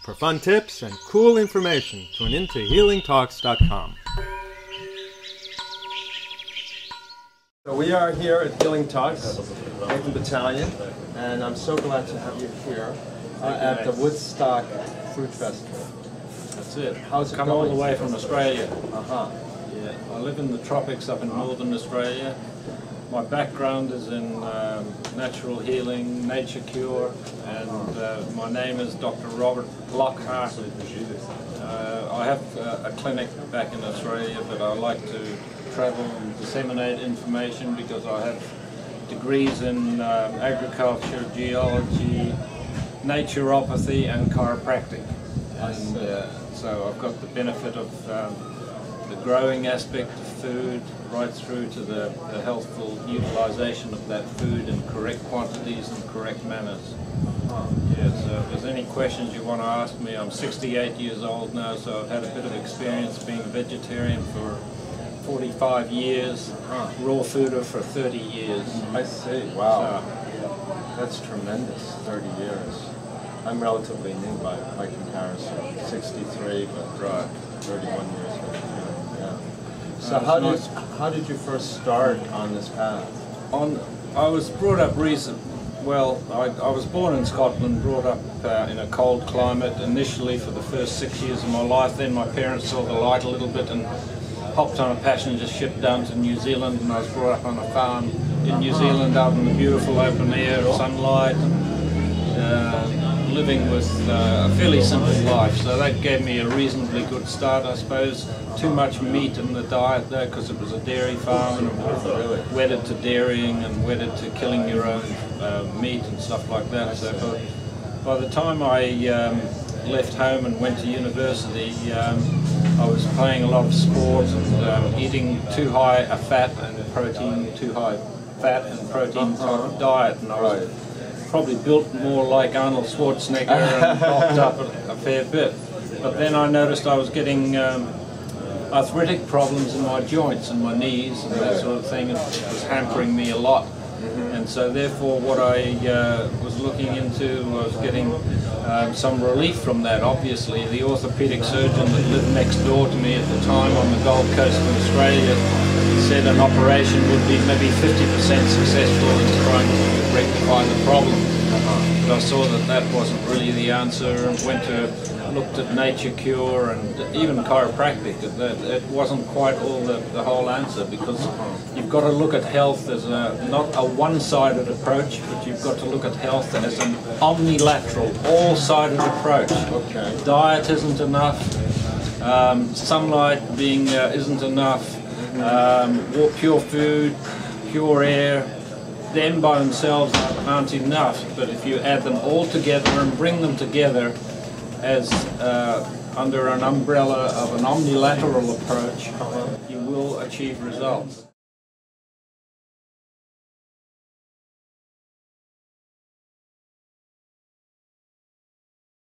For fun tips and cool information, tune in to HealingTalks.com. So we are here at Healing Talks, Nathan Battalion, and I'm so glad to have you here at the Woodstock Fruit Festival. That's it. How's it Come going? all the way from Australia. Uh-huh. Yeah, I live in the tropics up in northern Australia. My background is in natural healing, nature cure, and my name is Dr. Robert Lockhart. I have a clinic back in Australia, but I like to travel and disseminate information because I have degrees in agriculture, geology, naturopathy and chiropractic. And so I've got the benefit of the growing aspect of food right through to the healthful utilization of that food in correct quantities and correct manners. Yeah, so if there's any questions you want to ask me, I'm 68 years old now, so I've had a bit of experience being a vegetarian for 45 years, raw fooder for 30 years. I see. Wow. That's tremendous, 30 years. I'm relatively new by comparison, 63, but 31 years vegetarian. Yeah. So how did you first start on this path? I was brought up I was born in Scotland, brought up in a cold climate initially for the first 6 years of my life. Then my parents saw the light a little bit and hopped on a passenger ship down to New Zealand, and I was brought up on a farm in New Zealand out in the beautiful open air, sunlight, living with a fairly simple life. So that gave me a reasonably good start, I suppose. Too much meat in the diet though, because it was a dairy farm, and wedded to dairying and wedded to killing your own meat and stuff like that. So by the time I left home and went to university, I was playing a lot of sport and eating too high a fat and protein type of diet, and I was probably built more like Arnold Schwarzenegger and bulked up a fair bit. But then I noticed I was getting arthritic problems in my joints and my knees and that sort of thing, and it was hampering me a lot. And so therefore what I was looking into was getting some relief from that. Obviously the orthopedic surgeon that lived next door to me at the time on the Gold Coast of Australia said an operation would be maybe 50% successful in trying to rectify the problem. But I saw that that wasn't really the answer, and looked at nature cure and even chiropractic. It wasn't quite all the whole answer, because you've got to look at health as not a one-sided approach, but you've got to look at health as an omnilateral, all-sided approach. Diet isn't enough, sunlight isn't enough, pure food, pure air, them by themselves aren't enough, but if you add them all together and bring them together as under an umbrella of an omnilateral approach, you will achieve results.